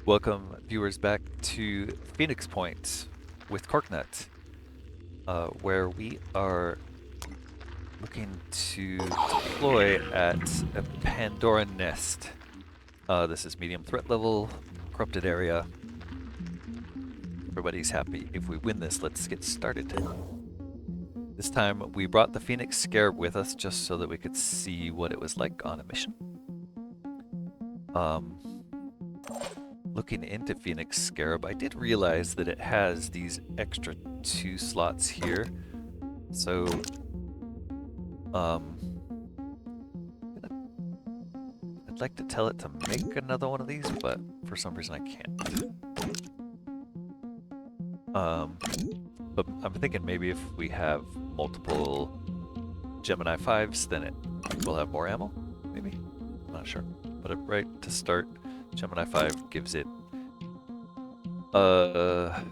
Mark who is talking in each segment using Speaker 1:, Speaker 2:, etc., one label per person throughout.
Speaker 1: Welcome viewers back to Phoenix Point with Corknut, where we are looking to deploy at a Pandora Nest. This is medium threat level, corrupted area. Everybody's happy. If we win this, let's get started. This time we brought the Phoenix Scarab with us just so that we could see what it was like on a mission. Looking into Phoenix Scarab, I did realize that it has these extra 2 slots here. So, I'd like to tell it to make another one of these, but for some reason I can't. But I'm thinking maybe if we have multiple Gemini 5s, then it will have more ammo, maybe? I'm not sure. But right to start, Gemini 5 gives it, how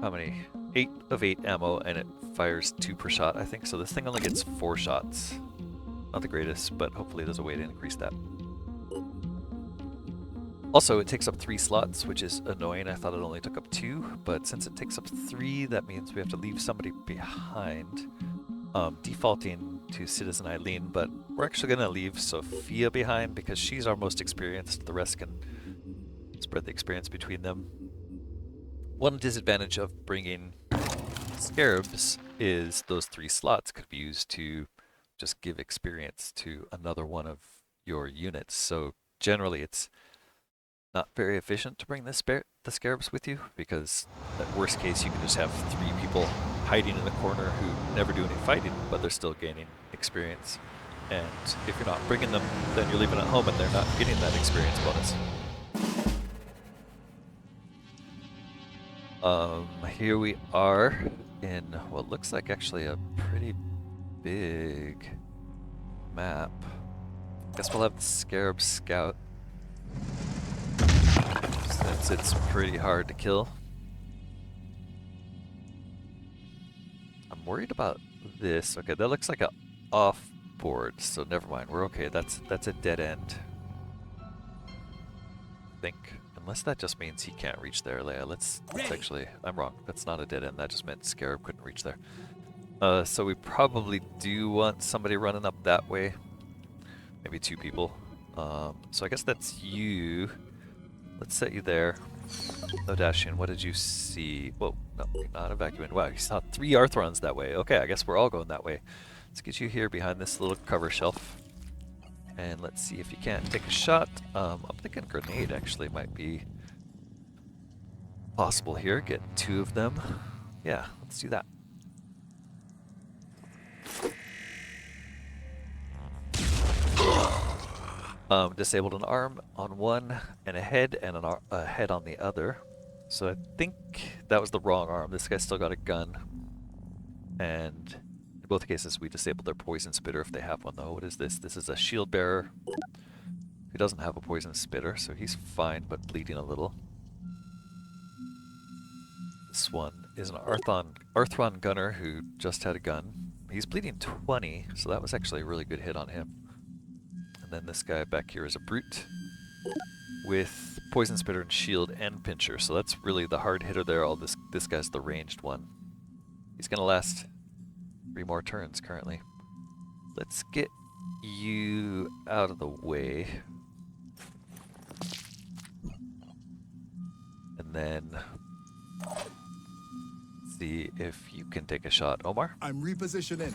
Speaker 1: many? 8 of 8 ammo, and it fires 2 per shot, I think. So this thing only gets 4 shots. Not the greatest, but hopefully there's a way to increase that. Also, it takes up 3 slots, which is annoying. I thought it only took up 2, but since it takes up 3, that means we have to leave somebody behind. Defaulting to Citizen Eileen, but we're actually going to leave Sophia behind because she's our most experienced. The rest can spread the experience between them. One disadvantage of bringing scarabs is those 3 slots could be used to just give experience to another one of your units. So generally it's not very efficient to bring the scarabs with you, because at worst case you can just have 3 people hiding in the corner who never do any fighting, but they're still gaining experience. And if you're not bringing them, then you're leaving at home and they're not getting that experience bonus. Here we are in what looks like actually a pretty big map. Guess we'll have the Scarab Scout, since it's pretty hard to kill. I'm worried about this. Okay, that looks like a off board, so never mind. We're okay. That's a dead end, I think. Unless that just means he can't reach there, Leia. Let's actually, I'm wrong. That's not a dead end. That just meant Scarab couldn't reach there. So we probably do want somebody running up that way. Maybe 2 people. So I guess that's you. Let's set you there. No dashing. What did you see? Whoa, no, not evacuating. Wow, you saw 3 Arthrons that way. Okay, I guess we're all going that way. Let's get you here behind this little cover shelf. And let's see if you can't take a shot. I'm thinking grenade actually might be possible here. Get 2 of them. Yeah, let's do that. Disabled an arm on one and a head and a head on the other. So I think that was the wrong arm. This guy's still got a gun. And in both cases we disabled their poison spitter if they have one though. What is this? This is a shield bearer. He doesn't have a poison spitter, so he's fine, but bleeding a little. This one is an Arthron gunner who just had a gun. He's bleeding 20, so that was actually a really good hit on him. And then this guy back here is a brute with poison spitter and shield and pincher, so that's really the hard hitter there. All this guy's the ranged one. He's gonna last 3 more turns currently. Let's get you out of the way. And then see if you can take a shot. Omar?
Speaker 2: I'm repositioning.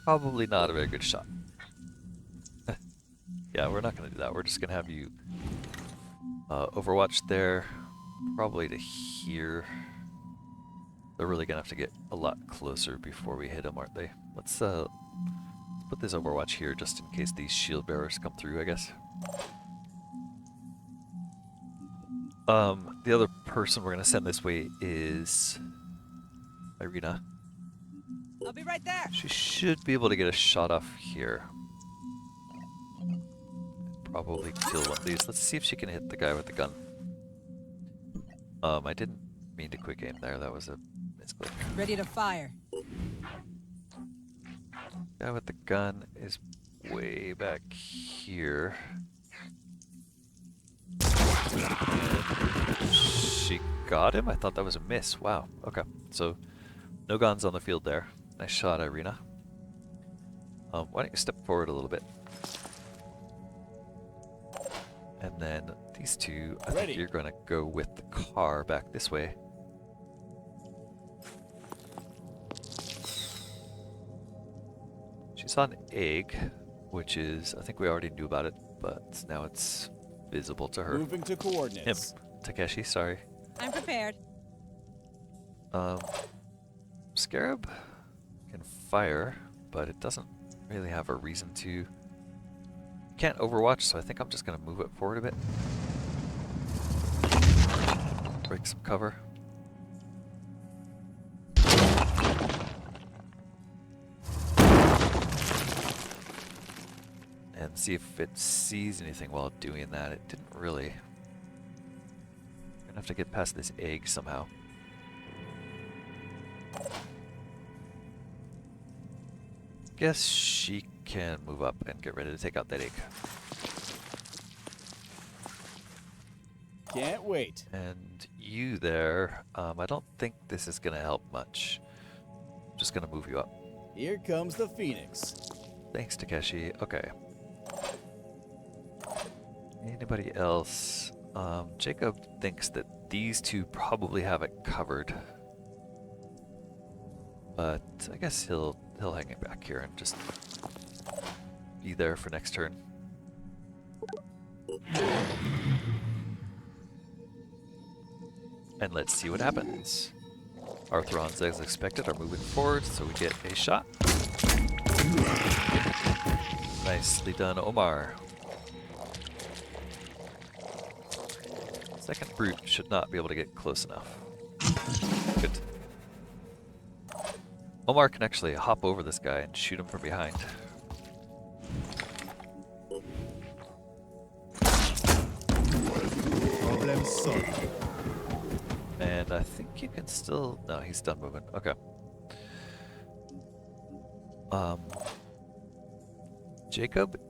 Speaker 1: Probably not a very good shot. Yeah, we're not going to do that. We're just going to have you overwatch there, probably to here. They're really going to have to get a lot closer before we hit them, aren't they? Let's put this overwatch here just in case these shield bearers come through, I guess. The other person we're going to send this way is Irina.
Speaker 3: I'll be right there.
Speaker 1: She should be able to get a shot off here. Probably kill one of these. Let's see if she can hit the guy with the gun. I didn't mean to quick aim there. That was a misclick.
Speaker 3: Ready to fire.
Speaker 1: Guy with the gun is way back here. She got him? I thought that was a miss. Wow. Okay. So, no guns on the field there. Nice shot, Irina. Why don't you step forward a little bit? And then these two, I think you're going to go with the car back this way. She saw an egg, which is, I think we already knew about it, but now it's visible to her.
Speaker 2: Moving to coordinates.
Speaker 1: Him. Takeshi, sorry.
Speaker 3: I'm prepared.
Speaker 1: Scarab can fire, but it doesn't really have a reason to. Can't overwatch, so I think I'm just going to move it forward a bit. Break some cover. And see if it sees anything while doing that. It didn't really. I'm going to have to get past this egg somehow. Guess she can move up and get ready to take out that egg.
Speaker 2: Can't wait.
Speaker 1: And you there, I don't think this is going to help much. I'm just going to move you up.
Speaker 2: Here comes the Phoenix.
Speaker 1: Thanks, Takeshi. Okay. Anybody else? Jacob thinks that these two probably have it covered. But I guess he'll hang it back here and just be there for next turn. And let's see what happens. Our Throns, as expected, are moving forward, so we get a shot. Nicely done, Omar. Second brute should not be able to get close enough. Good. Omar can actually hop over this guy and shoot him from behind.
Speaker 2: Problem solved.
Speaker 1: And I think you can still... No, he's done moving. Okay. Jacob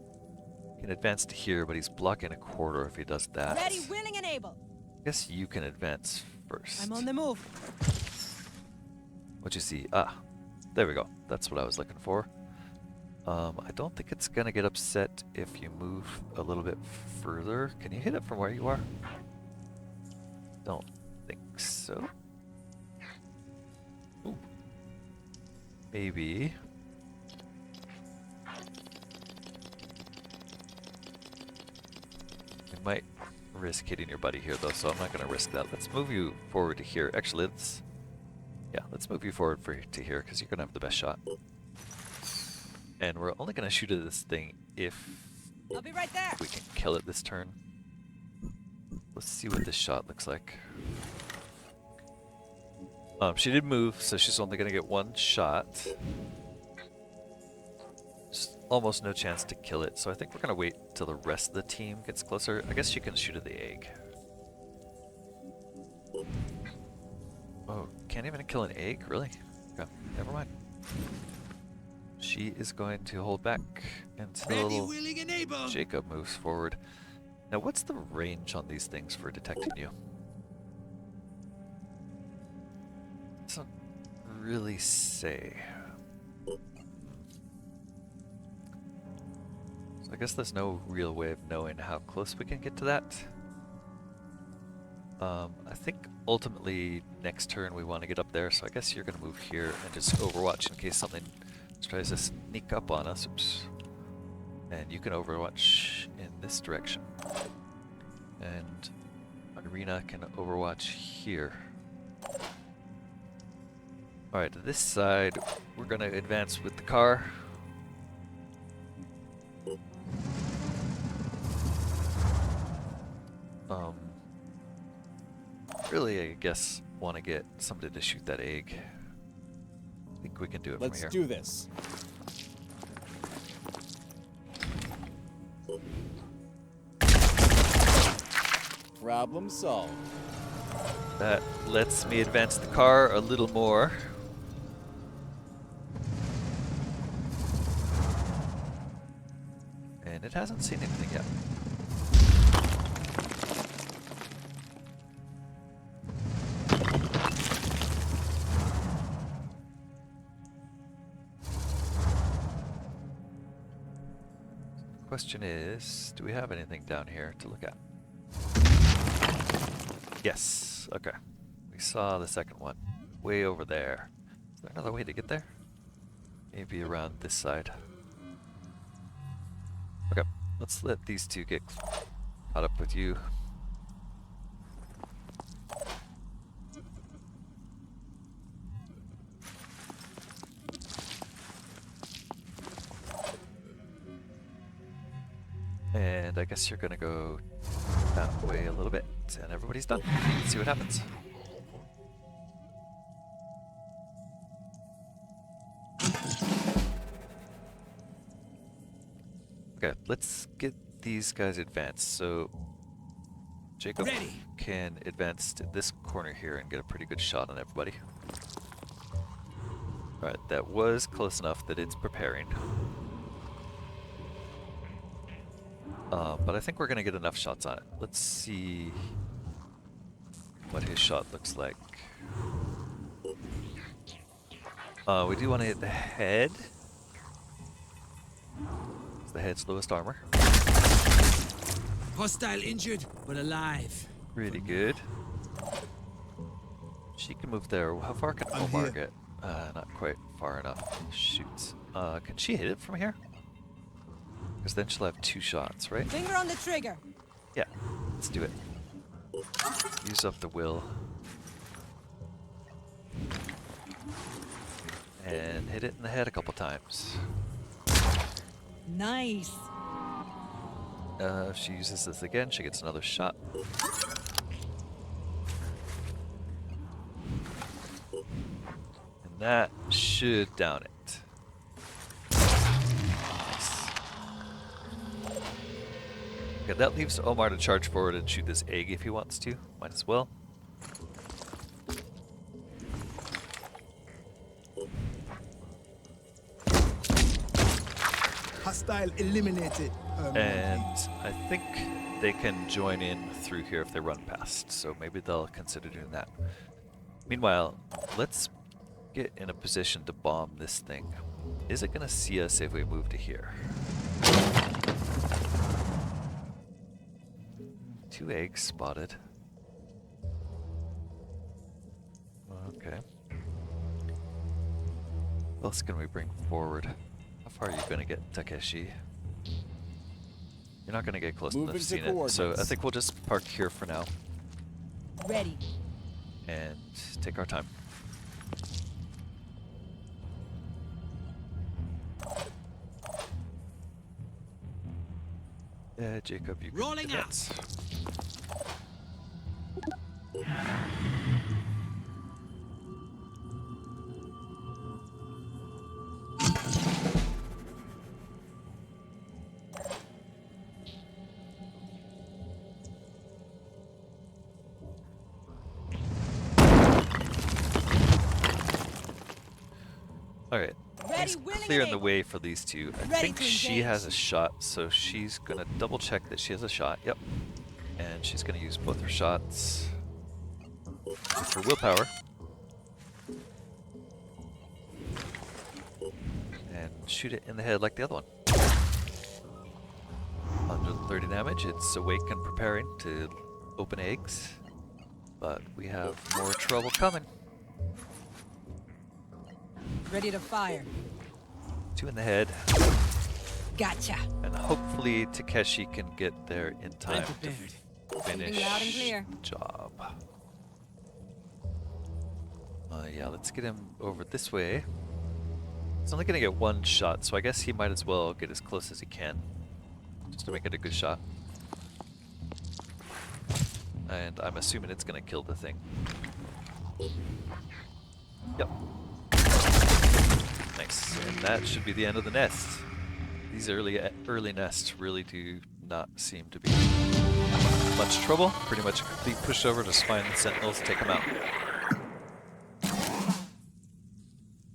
Speaker 1: can advance to here, but he's blocking a corridor if he does that.
Speaker 3: Ready, willing, and able.
Speaker 1: I guess you can advance first.
Speaker 3: I'm on the move.
Speaker 1: What'd you see? Ah, there we go. That's what I was looking for. I don't think it's gonna get upset if you move a little bit further. Can you hit it from where you are? Don't think so. Ooh. Maybe. You might risk hitting your buddy here though, so I'm not gonna risk that. Let's move you forward to here. Actually, let's move you forward to here because you're gonna have the best shot. And we're only gonna shoot at this thing if
Speaker 3: I'll be right there.
Speaker 1: we can kill it this turn. Let's see what this shot looks like. She did move, so she's only gonna get one shot. Just almost no chance to kill it, so I think we're gonna wait till the rest of the team gets closer. I guess she can shoot at the egg. Oh, can't even kill an egg? Really? Okay, never mind. She is going to hold back until Jacob moves forward. Now, what's the range on these things for detecting you? It doesn't really say. So I guess there's no real way of knowing how close we can get to that. I think ultimately next turn we want to get up there, so I guess you're going to move here and just overwatch in case something tries to sneak up on us. Oops. And you can overwatch in this direction. And Irina can overwatch here. Alright, to this side, we're going to advance with the car. Really, I guess, want to get somebody to shoot that egg. I think we can do it
Speaker 2: Let's
Speaker 1: from here.
Speaker 2: do this. Problem solved.
Speaker 1: That lets me advance the car a little more. And it hasn't seen anything yet. question is, do we have anything down here to look at? Yes. Okay. We saw the second one. Way over there. Is there another way to get there? Maybe around this side. Okay. Let's let these two get caught up with you. And I guess you're gonna go that way a little bit, and everybody's done. Let's see what happens. Okay, let's get these guys advanced. So Jacob can advance to this corner here and get a pretty good shot on everybody. Alright, that was close enough that it's preparing. But I think we're going to get enough shots on it. Let's see what his shot looks like. We do want to hit the head. It's the head's lowest armor.
Speaker 4: Hostile injured, but alive.
Speaker 1: Really good. She can move there. How far can Omar get? Not quite far enough. Shoots. Can she hit it from here? Because then she'll have 2 shots, right?
Speaker 3: Finger on the trigger.
Speaker 1: Yeah, let's do it. Use up the will. And hit it in the head a couple times.
Speaker 3: Nice.
Speaker 1: If she uses this again, she gets another shot. And that should down it. Okay, that leaves Omar to charge forward and shoot this egg if he wants to. Might as well.
Speaker 4: Hostile eliminated.
Speaker 1: And I think they can join in through here if they run past, so maybe they'll consider doing that. Meanwhile, let's get in a position to bomb this thing. Is it gonna see us if we move to here? 2 eggs spotted. Okay. What else can we bring forward? How far are you gonna get, Takeshi? You're not gonna get close enough to see it, so I think we'll just park here for now
Speaker 3: Ready.
Speaker 1: and take our time. Yeah, Jacob, you can
Speaker 4: Rolling out.
Speaker 1: advance. Alright,
Speaker 3: Ready,
Speaker 1: he's
Speaker 3: willing,
Speaker 1: clearing
Speaker 3: and
Speaker 1: the
Speaker 3: able.
Speaker 1: way for these two. I
Speaker 3: Ready
Speaker 1: think
Speaker 3: to
Speaker 1: she has a
Speaker 3: engage.
Speaker 1: shot, so she's gonna double check that she has a shot. Yep. And she's gonna use both her shots with her willpower. And shoot it in the head like the other one. 130 damage. It's awake and preparing to open eggs. But we have more trouble coming.
Speaker 3: Ready to fire.
Speaker 1: 2 in the head.
Speaker 3: Gotcha.
Speaker 1: And hopefully Takeshi can get there in time to
Speaker 4: prepared.
Speaker 1: finish
Speaker 3: loud and clear.
Speaker 1: the job. Yeah, let's get him over this way. He's only gonna get 1 shot, so I guess he might as well get as close as he can, just to make it a good shot. And I'm assuming it's gonna kill the thing. Yep. Nice, and that should be the end of the nest. These early nests really do not seem to be much trouble. Pretty much a complete pushover, just find the sentinels, take them out.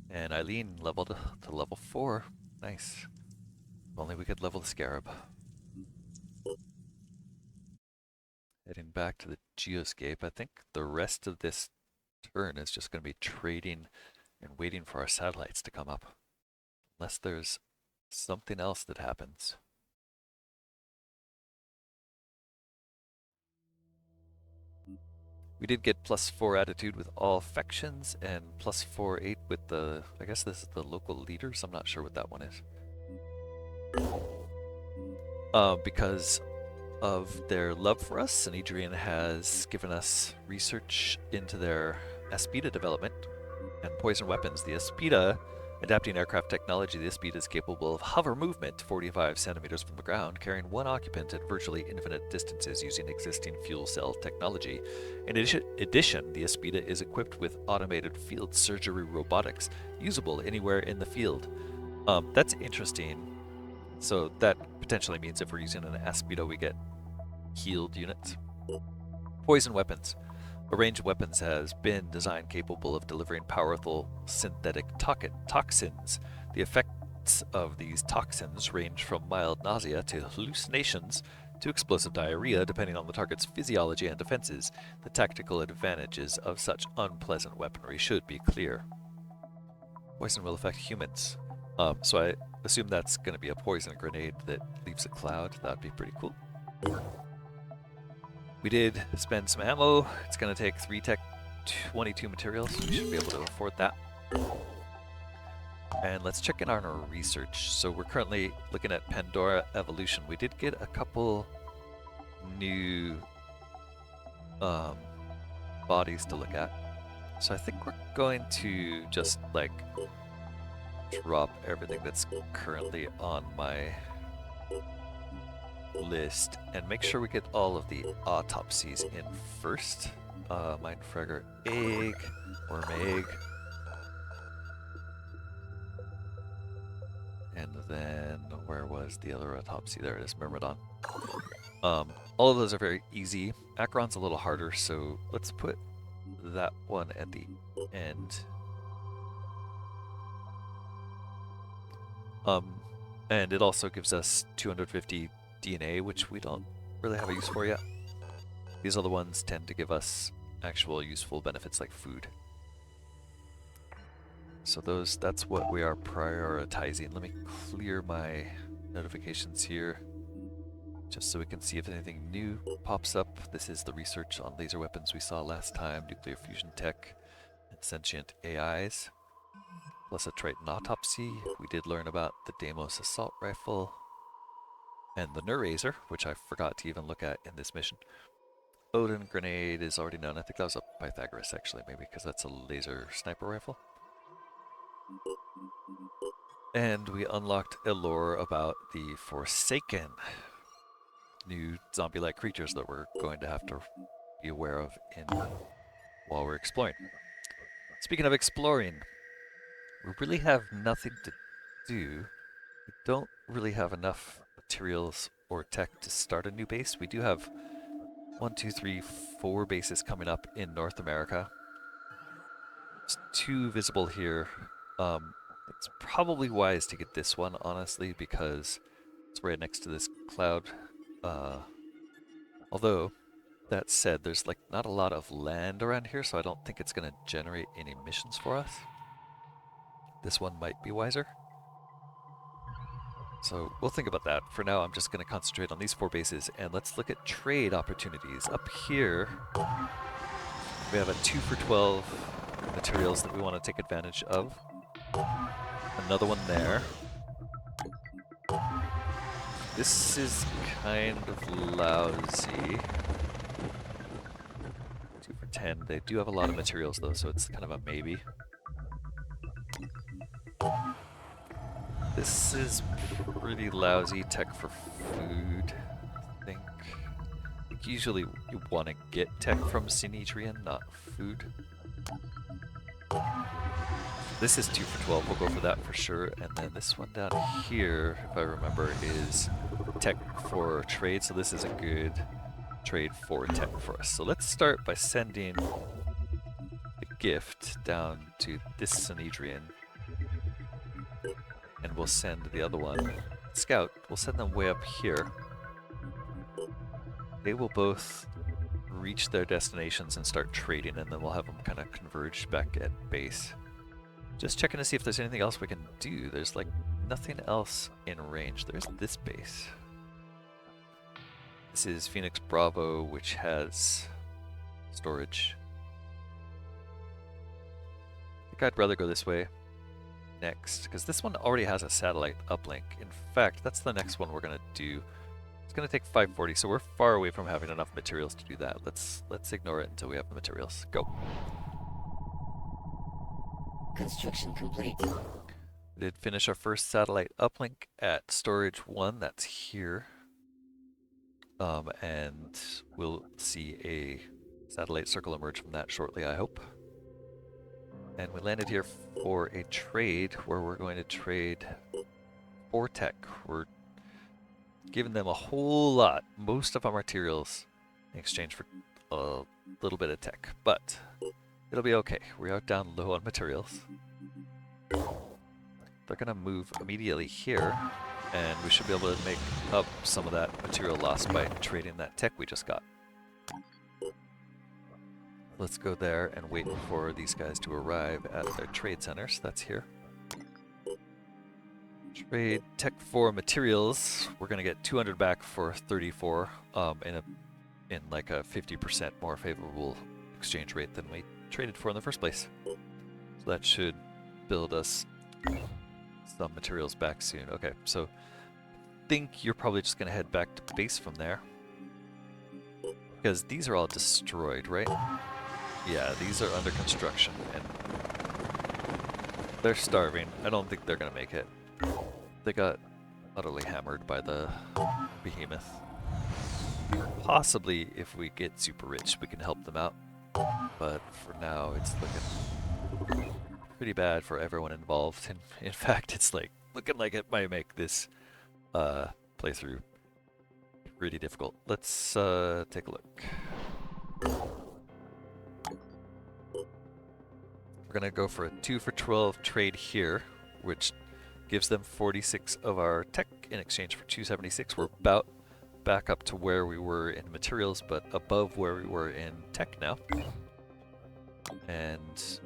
Speaker 1: And Eileen leveled to level 4. Nice. If only we could level the scarab. Heading back to the geoscape. I think the rest of this turn is just going to be trading and waiting for our satellites to come up. Unless there's something else that happens. We did get +4 attitude with all factions and +4/8 with the, I guess this is the local leaders. I'm not sure what that one is. Because of their love for us, and Adrian has given us research into their Aspida development and poison weapons. The Aspida, adapting aircraft technology, the Aspida is capable of hover movement 45 centimeters from the ground, carrying one occupant at virtually infinite distances using existing fuel cell technology. In addition, the Aspida is equipped with automated field surgery robotics, usable anywhere in the field. That's interesting. So that potentially means if we're using an Aspida, we get healed units. Poison weapons. A range of weapons has been designed capable of delivering powerful synthetic toxins. The effects of these toxins range from mild nausea to hallucinations to explosive diarrhea, depending on the target's physiology and defenses. The tactical advantages of such unpleasant weaponry should be clear. Poison will affect humans. So I assume that's going to be a poison grenade that leaves a cloud. That'd be pretty cool. We did spend some ammo. It's going to take 3 tech, 22 materials. We should be able to afford that. And let's check in on our research. So we're currently looking at Pandora evolution. We did get a couple new bodies to look at. So I think we're going to just like drop everything that's currently on my list and make sure we get all of the autopsies in first. Mindfragger egg, worm egg, and then where was the other autopsy? There it is, Myrmidon. All of those are very easy. Acheron's a little harder, so let's put that one at the end. And it also gives us 250 DNA, which we don't really have a use for yet. These other ones tend to give us actual useful benefits like food. So that's what we are prioritizing. Let me clear my notifications here, just so we can see if anything new pops up. This is the research on laser weapons we saw last time, nuclear fusion tech, and sentient AIs. Plus a Triton autopsy. We did learn about the Deimos assault rifle and the Nurazer, which I forgot to even look at in this mission. Odin grenade is already known. I think that was a Pythagoras actually, maybe because that's a laser sniper rifle. And we unlocked a lore about the Forsaken, new zombie-like creatures that we're going to have to be aware of while we're exploring. Speaking of exploring, we really have nothing to do. We don't really have enough materials or tech to start a new base. We do have 1, 2, 3, 4 bases coming up in North America. There's 2 visible here. It's probably wise to get this one, honestly, because it's right next to this cloud. Although, that said, there's like not a lot of land around here, so I don't think it's going to generate any missions for us. This one might be wiser. So we'll think about that. For now, I'm just going to concentrate on these 4 bases, and let's look at trade opportunities. Up here, we have a 2 for 12 materials that we want to take advantage of. Another one there. This is kind of lousy. 2 for 10. They do have a lot of materials though, so it's kind of a maybe. This is pretty lousy tech for food, I think. Usually you want to get tech from Sinedrian, not food. This is 2 for 12, we'll go for that for sure. And then this one down here, if I remember, is tech for trade. So this is a good trade for tech for us. So let's start by sending a gift down to this Sinedrian. And we'll send the other one, Scout, we'll send them way up here. They will both reach their destinations and start trading, and then we'll have them kind of converge back at base. Just checking to see if there's anything else we can do. There's like nothing else in range. There's this base. This is Phoenix Bravo, which has storage. I think I'd rather go this way next, because this one already has a satellite uplink. In fact, that's the next one we're going to do. It's going to take 540, so we're far away from having enough materials to do that. Let's ignore it until we have the materials. Go.
Speaker 5: Construction complete.
Speaker 1: We did finish our first satellite uplink at storage 1. That's here. And we'll see a satellite circle emerge from that shortly, I hope. And we landed here for a trade where we're going to trade 4 tech. We're giving them a whole lot, most of our materials, in exchange for a little bit of tech. But it'll be okay. We are down low on materials. They're going to move immediately here, and we should be able to make up some of that material loss by trading that tech we just got. Let's go there and wait for these guys to arrive at their trade centers. That's here. Trade tech for materials. We're gonna get 200 back for 34 in like a 50% more favorable exchange rate than we traded for in the first place. So that should build us some materials back soon. Okay, so I think you're probably just gonna head back to base from there, because these are all destroyed, right? Yeah, these are under construction and they're starving. I don't think they're gonna make it. They got utterly hammered by the behemoth. Possibly if we get super rich we can help them out, but for now it's looking pretty bad for everyone involved. In fact, it's like looking like it might make this playthrough pretty difficult. Let's take a look. We're gonna go for a 2 for 12 trade here, which gives them 46 of our tech in exchange for 276. We're about back up to where we were in materials, but above where we were in tech now. And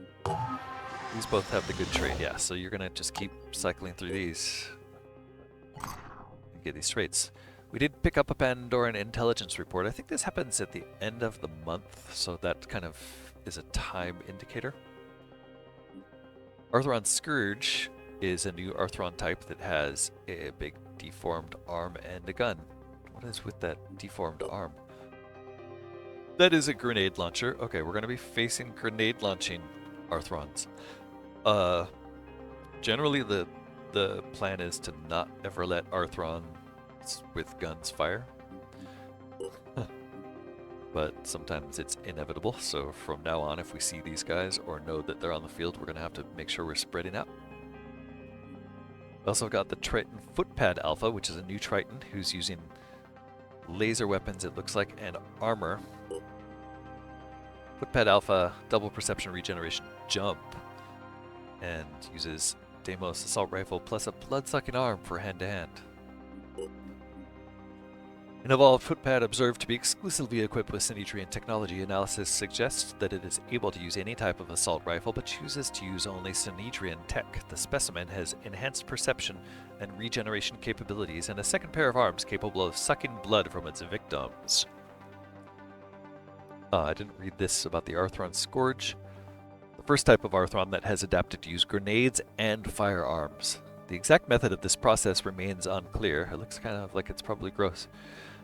Speaker 1: these both have the good trade, yeah, so you're gonna just keep cycling through these and get these trades. We did pick up a Pandoran intelligence report. I think this happens at the end of the month, so that kind of is a time indicator. Arthron Scourge is a new Arthron type that has a big deformed arm and a gun. What is with that deformed arm? That is a grenade launcher. Okay, we're going to be facing grenade launching Arthrons. Generally the plan is to not ever let Arthrons with guns fire. But sometimes it's inevitable, so from now on, if we see these guys or know that they're on the field, we're going to have to make sure we're spreading out. We also got the Triton Footpad Alpha, which is a new Triton who's using laser weapons, it looks like, and armor. Footpad Alpha, double perception regeneration jump, and uses Deimos assault rifle plus a blood-sucking arm for hand-to-hand. An evolved footpad observed to be exclusively equipped with Synetrian technology. Analysis suggests that it is able to use any type of assault rifle, but chooses to use only Synetrian tech. The specimen has enhanced perception and regeneration capabilities, and a second pair of arms capable of sucking blood from its victims. I didn't read this about the Arthron Scourge. The first type of Arthron that has adapted to use grenades and firearms. The exact method of this process remains unclear. It looks kind of like it's probably gross.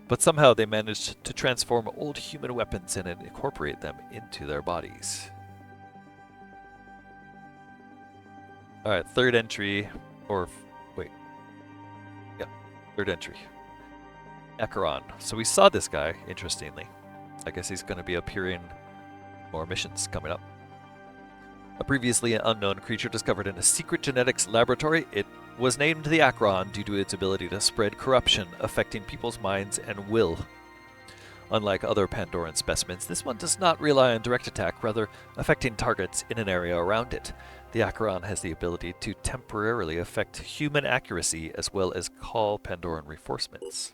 Speaker 1: But somehow they managed to transform old human weapons and incorporate them into their bodies. Alright, third entry, or wait. Yeah, third entry. Acheron. So we saw this guy, interestingly. I guess he's going to be appearing in more missions coming up. A previously unknown creature discovered in a secret genetics laboratory. It was named the Acheron due to its ability to spread corruption, affecting people's minds and will. Unlike other Pandoran specimens, this one does not rely on direct attack, rather affecting targets in an area around it. The Acheron has the ability to temporarily affect human accuracy as well as call Pandoran reinforcements.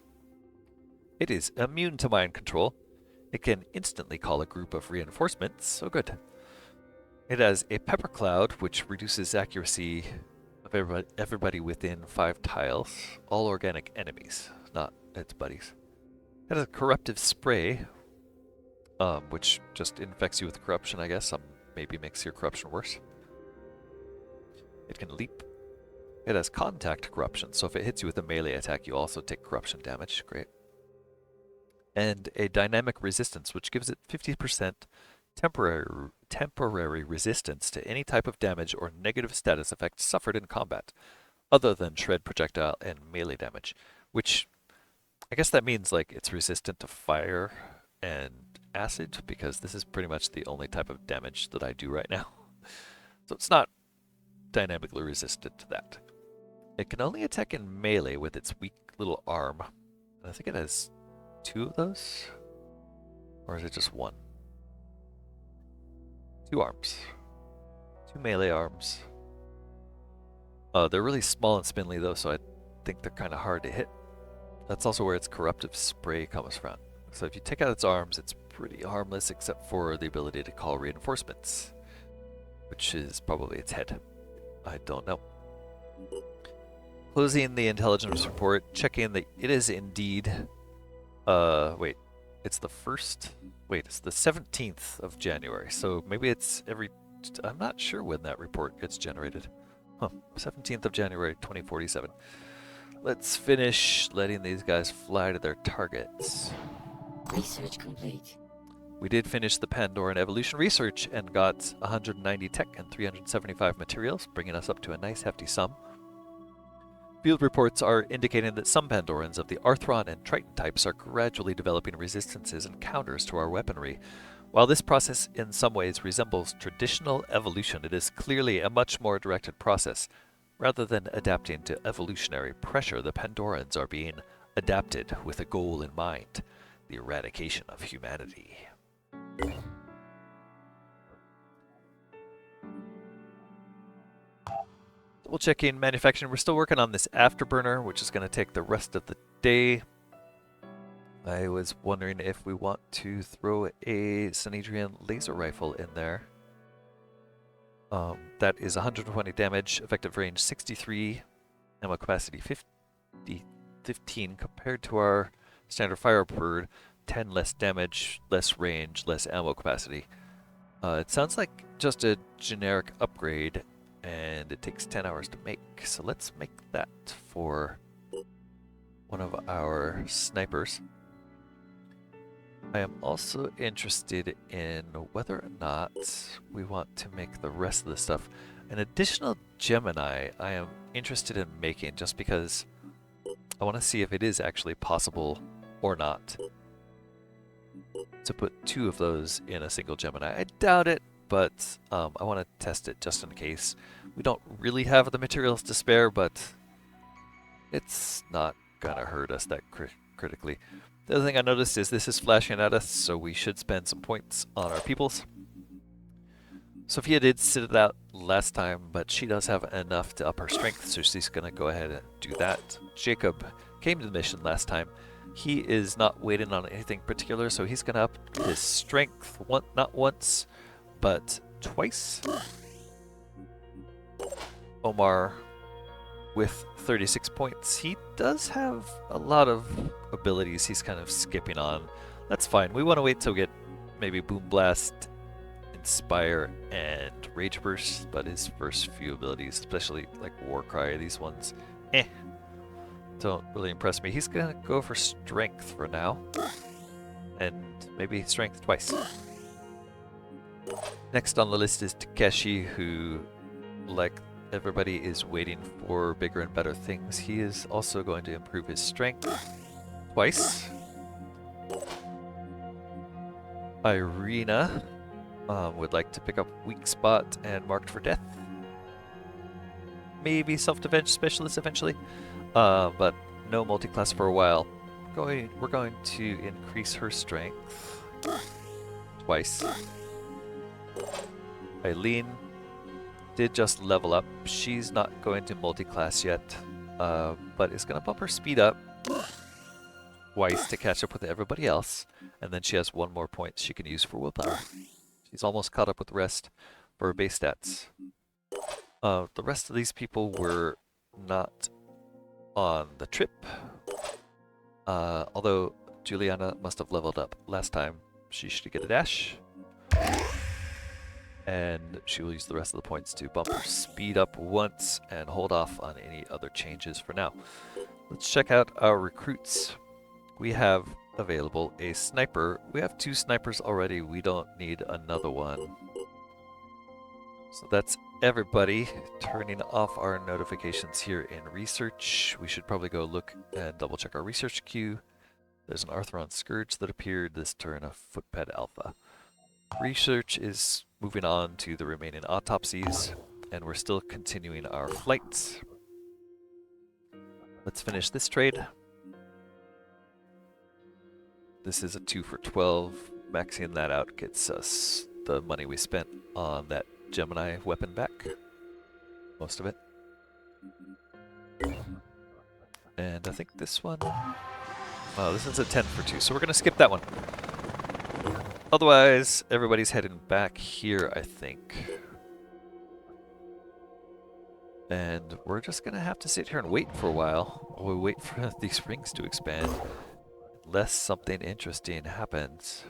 Speaker 1: It is immune to mind control. It can instantly call a group of reinforcements, so good. It has a pepper cloud, which reduces accuracy of everybody within 5 tiles, all organic enemies, not its buddies. It has a corruptive spray, which just infects you with corruption, I guess. Maybe makes your corruption worse. It can leap. It has contact corruption, so if it hits you with a melee attack, you also take corruption damage. Great. And a dynamic resistance, which gives it 50% temporary resistance to any type of damage or negative status effect suffered in combat, other than shred, projectile, and melee damage. Which, I guess that means like it's resistant to fire and acid, because this is pretty much the only type of damage that I do right now. So it's not dynamically resistant to that. It can only attack in melee with its weak little arm. And I think it has 2 of those? Or is it just 1? 2 arms. 2 melee arms. They're really small and spindly though, so I think they're kind of hard to hit. That's also where its corruptive spray comes from. So if you take out its arms, it's pretty harmless except for the ability to call reinforcements, which is probably its head. I don't know. Closing the intelligence report, checking that it is indeed, wait, it's the 1st? Wait, it's the 17th of January, so maybe it's I'm not sure when that report gets generated. 17th of January, 2047. Let's finish letting these guys fly to their targets.
Speaker 5: Research complete.
Speaker 1: We did finish the Pandora evolution research and got 190 tech and 375 materials, bringing us up to a nice hefty sum. Field reports are indicating that some Pandorans of the Arthron and Triton types are gradually developing resistances and counters to our weaponry. While this process in some ways resembles traditional evolution, it is clearly a much more directed process. Rather than adapting to evolutionary pressure, the Pandorans are being adapted with a goal in mind: the eradication of humanity. Double checking manufacturing. We're still working on this afterburner, which is going to take the rest of the day. I was wondering if we want to throw a Sanhedrian laser rifle in there. That is 120 damage, effective range 63, ammo capacity 15 compared to our standard Firebird. 10 less damage, less range, less ammo capacity. It sounds like just a generic upgrade, and it takes 10 hours to make. So let's make that for one of our snipers. I am also interested in whether or not we want to make the rest of the stuff. An additional Gemini I am interested in making just because I want to see if it is actually possible or not to put 2 of those in a single Gemini. I doubt it, but I want to test it just in case. We don't really have the materials to spare, but it's not gonna hurt us that critically. The other thing I noticed is this is flashing at us, so we should spend some points on our peoples. Sophia did sit it out last time, but she does have enough to up her strength, so she's gonna go ahead and do that. Jacob came to the mission last time. He is not waiting on anything particular, so he's gonna up his strength not once, but twice. Omar with 36 points. He does have a lot of abilities he's kind of skipping on. That's fine. We want to wait till we get maybe Boom Blast, Inspire, and Rage Burst, but his first few abilities, especially like War Cry, these ones, don't really impress me. He's gonna go for Strength for now, and maybe Strength twice. Next on the list is Takeshi, who, like everybody, is waiting for bigger and better things. He is also going to improve his strength twice. Irina would like to pick up Weak Spot and Marked for Death. Maybe Self-Defense Specialist eventually, but no multi-class for a while. We're going to increase her strength twice. Eileen did just level up. She's not going to multi-class yet, but is going to bump her speed up twice to catch up with everybody else, and then she has 1 more point she can use for willpower. She's almost caught up with the rest for her base stats. The rest of these people were not on the trip, although Juliana must have leveled up last time. she should get a dash. And she will use the rest of the points to bump her speed up once and hold off on any other changes for now. Let's check out our recruits. We have available a sniper. We have 2 snipers already. We don't need another one. So that's everybody. Turning off our notifications here in research. We should probably go look and double check our research queue. There's an Arthron Scourge that appeared this turn, a Footped Alpha. Research is moving on to the remaining autopsies, and we're still continuing our flights. Let's finish this trade. This is a 2 for 12. Maxing that out gets us the money we spent on that Gemini weapon back. Most of it. And I think this one... Oh, this is a 10 for 2, so we're going to skip that one. Otherwise, everybody's heading back here, I think. And we're just going to have to sit here and wait for a while while we wait for these rings to expand. Unless something interesting happens.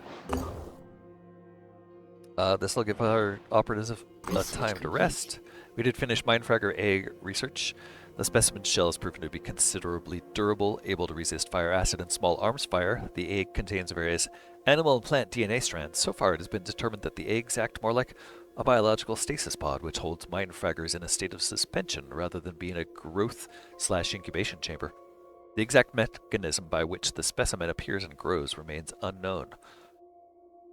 Speaker 1: This will give our operatives a time to rest. We did finish Mindfragger egg research. The specimen shell has proven to be considerably durable, able to resist fire, acid, and small arms fire. The egg contains various animal and plant DNA strands. So far, it has been determined that the eggs act more like a biological stasis pod, which holds Mindfraggers in a state of suspension rather than being a growth/incubation chamber. The exact mechanism by which the specimen appears and grows remains unknown.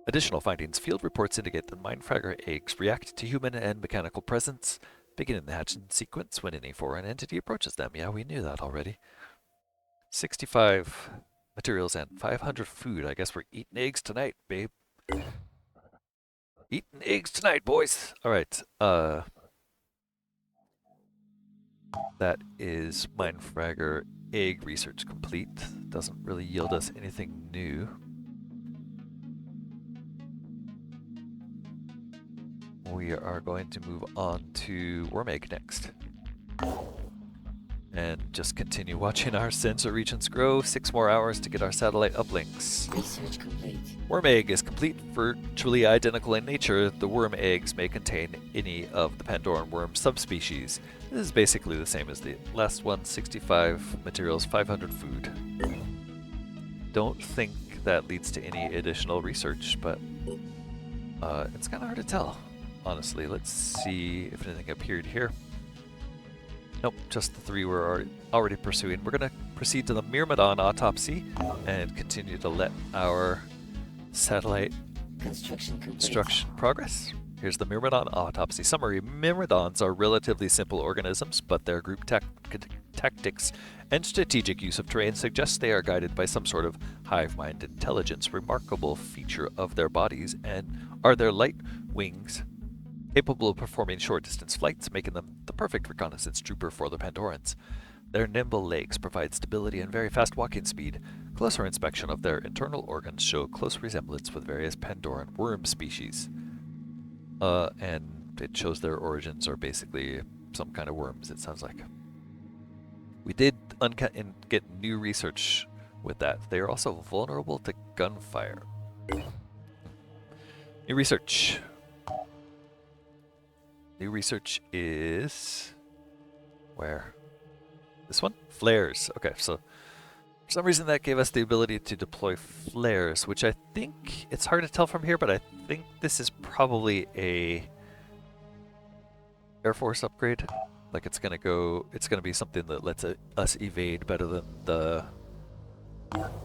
Speaker 1: Additional findings: field reports indicate that Mindfragger eggs react to human and mechanical presence, beginning the hatching sequence when any foreign entity approaches them. Yeah, we knew that already. 65 materials and 500 food. I guess we're eating eggs tonight, babe. Eating eggs tonight, boys. All right. That is Mindfragger egg research complete. Doesn't really yield us anything new. We are going to move on to Worm Egg next. And just continue watching our sensor regions grow. 6 more hours to get our satellite uplinks.
Speaker 5: Research complete.
Speaker 1: Worm Egg is complete, virtually identical in nature. The worm eggs may contain any of the Pandoran worm subspecies. This is basically the same as the last one. 65 materials, 500 food. Don't think that leads to any additional research, but it's kind of hard to tell. Honestly, let's see if anything appeared here. Nope, just the 3 we're already pursuing. We're going to proceed to the Myrmidon autopsy and continue to let our satellite construction progress. Here's the Myrmidon autopsy summary. Myrmidons are relatively simple organisms, but their group tactics and strategic use of terrain suggests they are guided by some sort of hive mind intelligence. Remarkable feature of their bodies and are their light wings, capable of performing short-distance flights, making them the perfect reconnaissance trooper for the Pandorans. Their nimble legs provide stability and very fast walking speed. Closer inspection of their internal organs show close resemblance with various Pandoran worm species. And it shows their origins are basically some kind of worms, it sounds like. We did get new research with that. They are also vulnerable to gunfire. New research. New research is... where? This one? Flares. Okay, so for some reason that gave us the ability to deploy flares, which I think, it's hard to tell from here, but I think this is probably a Air Force upgrade. Like it's gonna be something that lets us evade better than the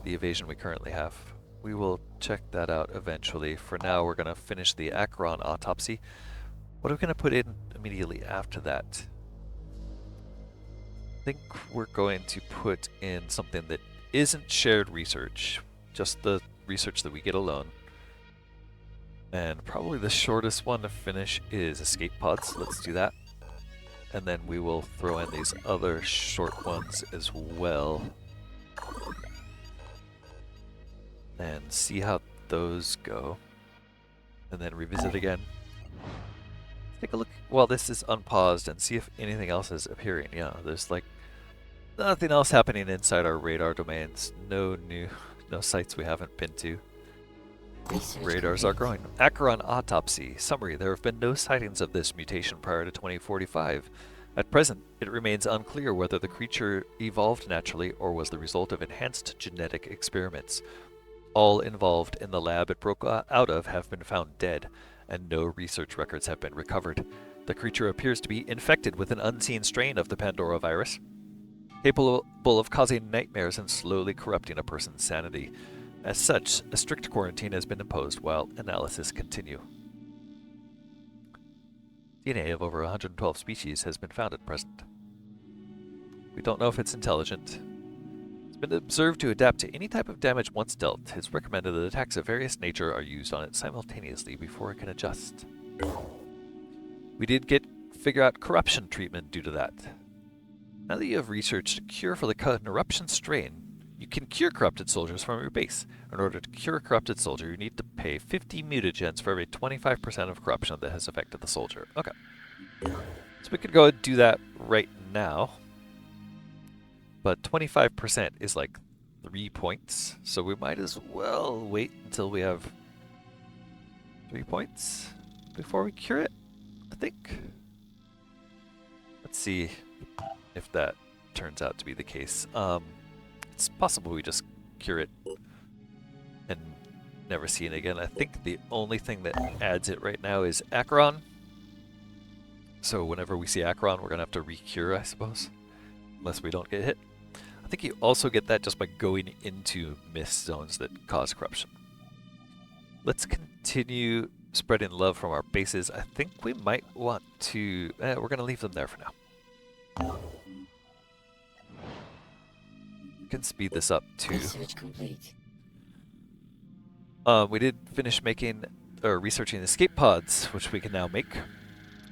Speaker 1: evasion we currently have. We will check that out eventually. For now, we're gonna finish the Acheron autopsy. What are we going to put in immediately after that? I think we're going to put in something that isn't shared research, just the research that we get alone. And probably the shortest one to finish is escape pods. Let's do that. And then we will throw in these other short ones as well. And see how those go. And then revisit again. Take a look while this is unpaused and see if anything else is appearing. Yeah, there's like nothing else happening inside our radar domains. No sites we haven't been to.
Speaker 5: Research
Speaker 1: Radars are
Speaker 5: complete.
Speaker 1: growing. Acheron autopsy. Summary. There have been no sightings of this mutation prior to 2045. At present, it remains unclear whether the creature evolved naturally or was the result of enhanced genetic experiments. All involved in the lab it broke out of have been found dead, and no research records have been recovered. The creature appears to be infected with an unseen strain of the Pandora virus, capable of causing nightmares and slowly corrupting a person's sanity. As such, a strict quarantine has been imposed while analysis continue. DNA of over 112 species has been found at present. We don't know if it's intelligent. It's been observed to adapt to any type of damage once dealt. It's recommended that attacks of various nature are used on it simultaneously before it can adjust. We did figure out corruption treatment due to that. Now that you have researched a cure for the corruption strain, you can cure corrupted soldiers from your base. In order to cure a corrupted soldier, you need to pay 50 mutagens for every 25% of corruption that has affected the soldier. Okay. So we could go and do that right now. But 25% is like 3 points. So we might as well wait until we have 3 points before we cure it, I think. Let's see if that turns out to be the case. It's possible we just cure it and never see it again. I think the only thing that adds it right now is Acheron. So whenever we see Acheron, we're going to have to re-cure, I suppose. Unless we don't get hit. I think you also get that just by going into mist zones that cause corruption. Let's continue spreading love from our bases. I think we might want to... we're going to leave them there for now. Can speed this up too.
Speaker 5: Research complete.
Speaker 1: We did finish making or researching escape pods, which we can now make.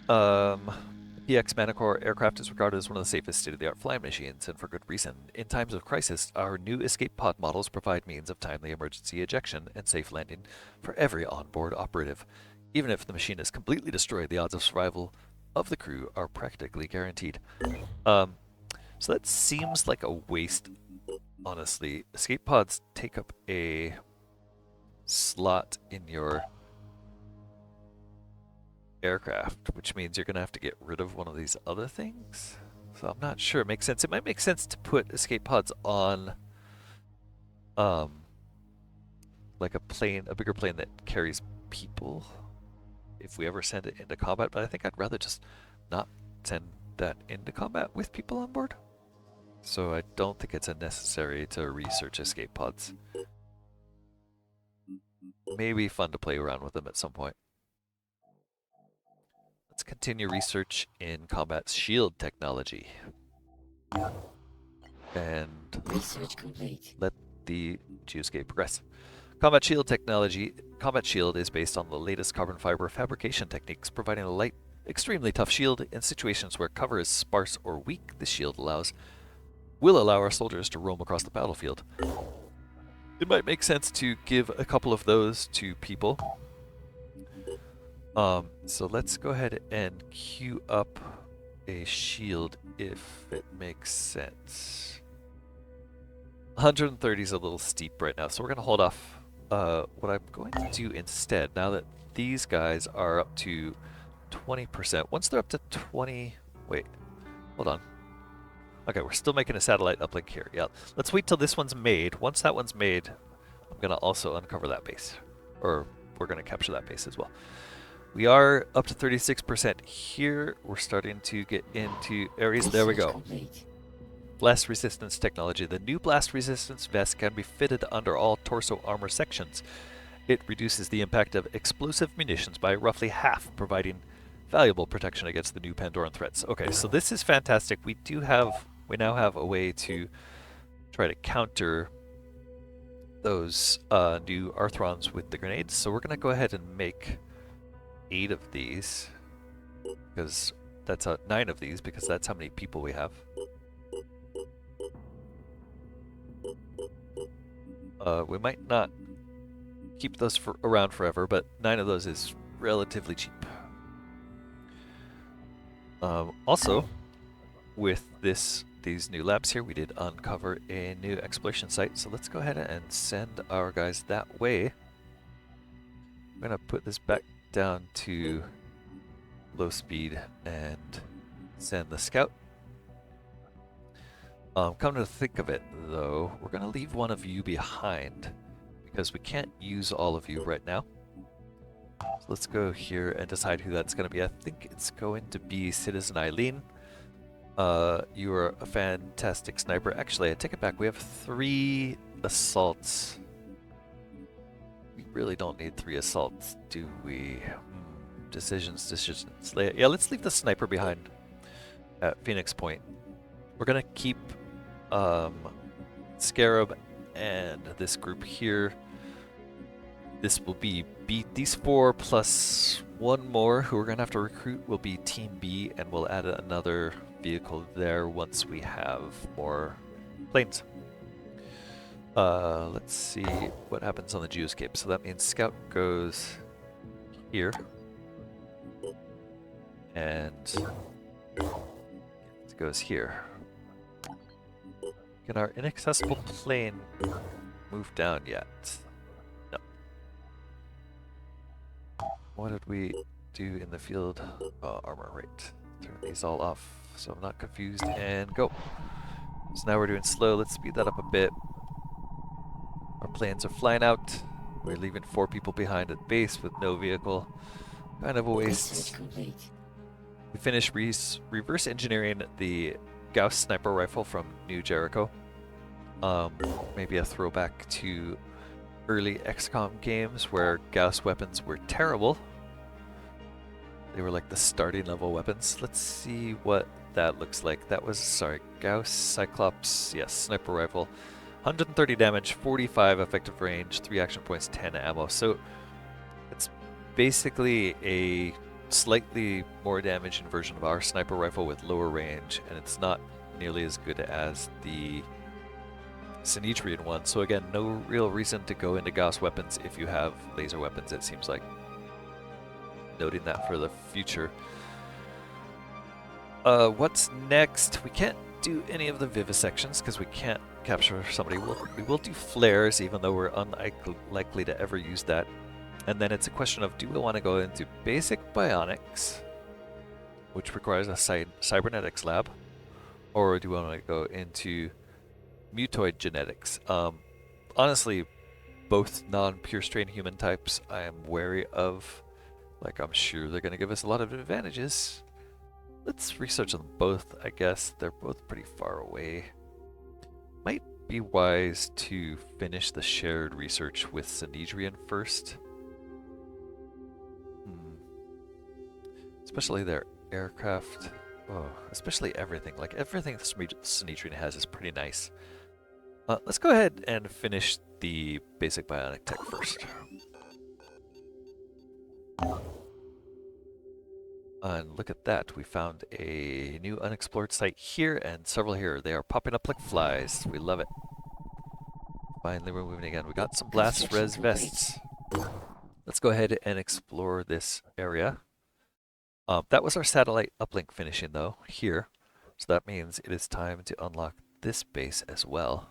Speaker 1: PX Manticore aircraft is regarded as one of the safest state-of-the-art flying machines, and for good reason. In times of crisis, our new escape pod models provide means of timely emergency ejection and safe landing for every onboard operative. Even if the machine is completely destroyed, the odds of survival of the crew are practically guaranteed. So that seems like a waste. Honestly, escape pods take up a slot in your aircraft, which means you're going to have to get rid of one of these other things. So I'm not sure it makes sense. It might make sense to put escape pods on like a plane, a bigger plane that carries people if we ever send it into combat, but I think I'd rather just not send that into combat with people on board. So I don't think it's necessary to research escape pods. Maybe fun to play around with them at some point. Let's continue research in combat shield technology. And
Speaker 5: Research complete.
Speaker 1: let the geoscape progress. Combat shield technology. Combat shield is based on the latest carbon fiber fabrication techniques, providing a light, extremely tough shield in situations where cover is sparse or weak. This shield will allow our soldiers to roam across the battlefield. It might make sense to give a couple of those to people. So let's go ahead and queue up a shield if it makes sense. 130 is a little steep right now, so we're going to hold off. What I'm going to do instead, now that these guys are up to 20%, once they're up to 20... Wait, hold on. Okay, we're still making a satellite uplink here. Yeah, let's wait till this one's made. Once that one's made, I'm going to also uncover that base. Or we're going to capture that base as well. We are up to 36% here. We're starting to get into areas. There we
Speaker 5: Research
Speaker 1: go.
Speaker 5: complete.
Speaker 1: Blast resistance technology. The new blast resistance vest can be fitted under all torso armor sections. It reduces the impact of explosive munitions by roughly half, providing valuable protection against the new Pandoran threats. Okay, so this is fantastic. We now have a way to try to counter those new Arthrons with the grenades. So we're going to go ahead and make 8 of these, because that's 9 of these, because that's how many people we have. We might not keep those around forever, but 9 of those is relatively cheap. Also, with these new labs here, we did uncover a new exploration site, so let's go ahead and send our guys that way. I'm gonna put this back down to low speed and send the scout. Come to think of it, though, we're gonna leave one of you behind because we can't use all of you right now. So let's go here and decide who that's gonna be. I think it's going to be Citizen Eileen. You are a fantastic sniper. Actually, I take it back. We have 3 assaults. We really don't need 3 assaults, do we? Decisions. Yeah, let's leave the sniper behind at Phoenix Point. We're gonna keep Scarab and this group here. This will be these 4 plus 1 more who we're gonna have to recruit will be Team B, and we'll add another vehicle there once we have more planes. Let's see what happens on the geoscape. So that means Scout goes here, and it goes here. Can our inaccessible plane move down yet? No. What did we do in the field? Armor, right. Turn these all off so I'm not confused, and go. So now we're doing slow. Let's speed that up a bit. Our planes are flying out. We're leaving 4 people behind at base with no vehicle. Kind of a waste.
Speaker 5: Research complete.
Speaker 1: We finished reverse engineering the Gauss sniper rifle from New Jericho. Maybe a throwback to early XCOM games where Gauss weapons were terrible. They were like the starting level weapons. Let's see what that looks like. That was, sorry, Gauss Cyclops, yes, sniper rifle. 130 damage, 45 effective range, 3 action points, 10 ammo. So it's basically a slightly more damaging version of our sniper rifle with lower range, and it's not nearly as good as the Sinedrian one. So again, no real reason to go into Gauss weapons if you have laser weapons, it seems like. Noting that for the future. What's next? We can't do any of the vivisections because we can't capture somebody. We will do flares, even though we're unlikely to ever use that. And then it's a question of, do we want to go into basic bionics, which requires a cybernetics lab, or do we want to go into mutoid genetics? Honestly, both non-pure strain human types I am wary of. Like, I'm sure they're going to give us a lot of advantages. Let's research them both, I guess. They're both pretty far away. Might be wise to finish the shared research with Sinedrian first. Especially their aircraft. Oh, especially everything. Like, everything that Sinedrian has is pretty nice. Let's go ahead and finish the basic bionic tech first. And look at that, we found a new unexplored site here and several here. They are popping up like flies. We love it. Finally, we're moving again. We got some blast res vests. Let's go ahead and explore this area. That was our satellite uplink finishing though, here. So that means it is time to unlock this base as well.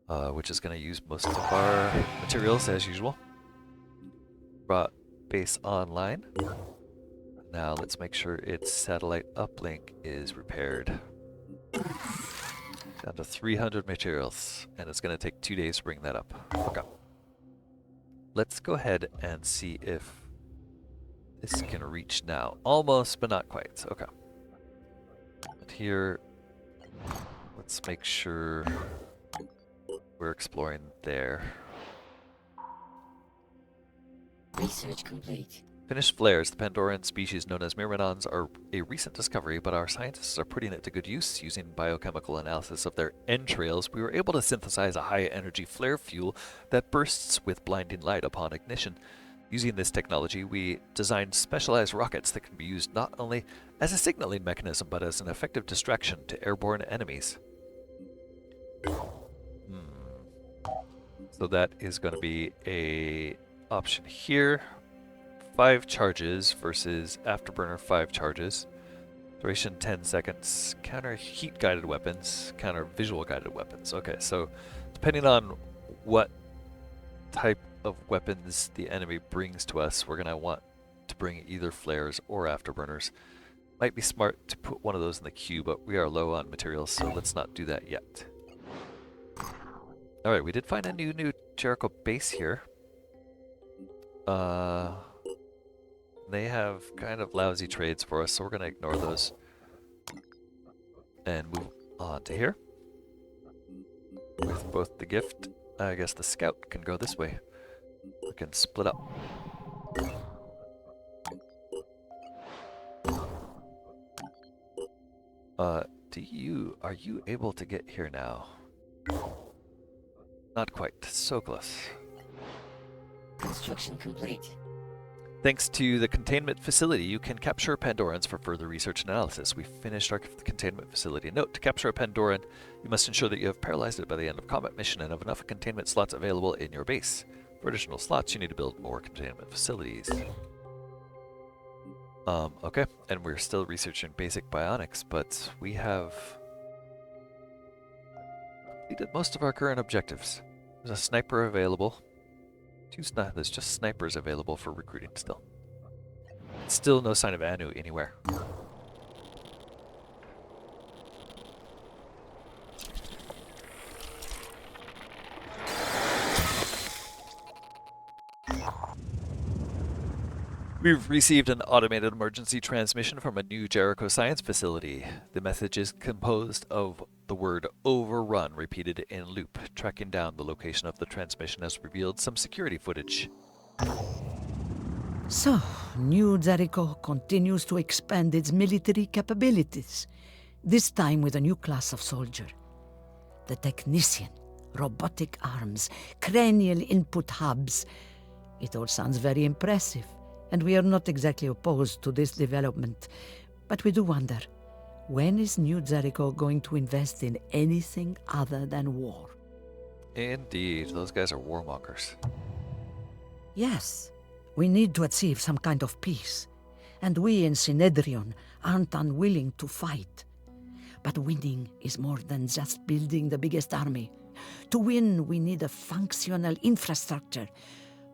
Speaker 1: Which is going to use most of our materials as usual. Brought base online. Now let's make sure its satellite uplink is repaired. Down to 300 materials, and it's going to take 2 days to bring that up. Okay. Let's go ahead and see if this can reach now. Almost, but not quite. Okay. And here, let's make sure we're exploring there.
Speaker 5: Research complete.
Speaker 1: Finished flares. The Pandoran species known as Myrmidons are a recent discovery, but our scientists are putting it to good use. Using biochemical analysis of their entrails, we were able to synthesize a high-energy flare fuel that bursts with blinding light upon ignition. Using this technology, we designed specialized rockets that can be used not only as a signaling mechanism, but as an effective distraction to airborne enemies. So that is going to be a option here. 5 charges versus afterburner 5 charges. Duration 10 seconds. Counter heat guided weapons. Counter visual guided weapons. Okay, so depending on what type of weapons the enemy brings to us, we're going to want to bring either flares or afterburners. Might be smart to put one of those in the queue, but we are low on materials, so let's not do that yet. Alright, we did find a new Jericho base here. They have kind of lousy trades for us, so we're going to ignore those. And move on to here. With both the gift, I guess the scout can go this way. We can split up. Are you able to get here now? Not quite, so close.
Speaker 5: Construction complete.
Speaker 1: Thanks to the containment facility, you can capture Pandorans for further research and analysis. We finished our containment facility. Note, to capture a Pandoran, you must ensure that you have paralyzed it by the end of combat mission and have enough containment slots available in your base. For additional slots, you need to build more containment facilities. Okay, and we're still researching basic bionics, but we have completed most of our current objectives. There's a sniper available. There's just snipers available for recruiting still. Still no sign of Anu anywhere. We've received an automated emergency transmission from a new Jericho science facility. The message is composed of the word overrun repeated in loop. Tracking down the location of the transmission has revealed some security footage.
Speaker 6: So, New Jericho continues to expand its military capabilities, this time with a new class of soldier. The technician, robotic arms, cranial input hubs. It all sounds very impressive, and we are not exactly opposed to this development. But we do wonder, when is New Jericho going to invest in anything other than war?
Speaker 1: Indeed, those guys are warmongers.
Speaker 6: Yes, we need to achieve some kind of peace, and we in Synedrion aren't unwilling to fight. But winning is more than just building the biggest army. To win, we need a functional infrastructure.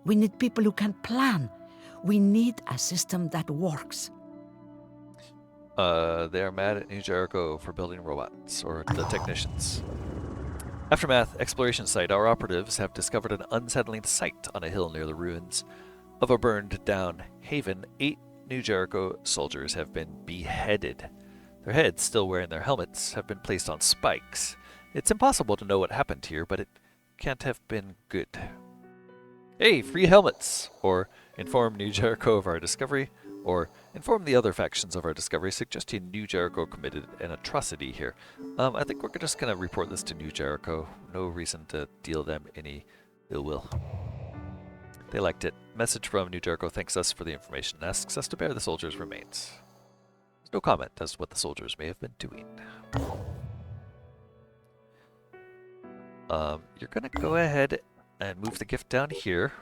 Speaker 6: We need people who can plan. We need a system that works.
Speaker 1: They are mad at New Jericho for building robots, or the technicians. Aftermath exploration site. Our operatives have discovered an unsettling sight on a hill near the ruins of a burned down haven. 8 New Jericho soldiers have been beheaded. Their heads, still wearing their helmets, have been placed on spikes. It's impossible to know what happened here, but it can't have been good. Hey, free helmets! Or inform New Jericho of our discovery, or inform the other factions of our discovery, suggesting New Jericho committed an atrocity here. I think we're just going to report this to New Jericho. No reason to deal them any ill will. They liked it. Message from New Jericho thanks us for the information and asks us to bear the soldiers' remains. There's no comment as to what the soldiers may have been doing. You're going to go ahead and move the gift down here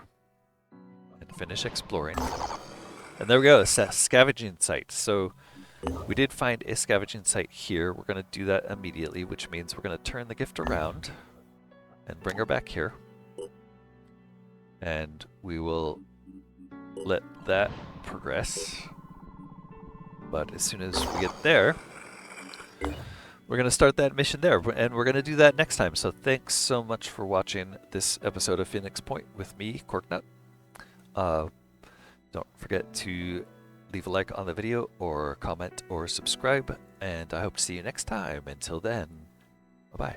Speaker 1: and finish exploring. And there we go, a scavenging site. So we did find a scavenging site here. We're going to do that immediately, which means we're going to turn the gift around and bring her back here. And we will let that progress. But as soon as we get there, we're going to start that mission there, and we're going to do that next time. So thanks so much for watching this episode of Phoenix Point with me, Corknut. Don't forget to leave a like on the video, or comment, or subscribe, and I hope to see you next time. Until then, bye-bye.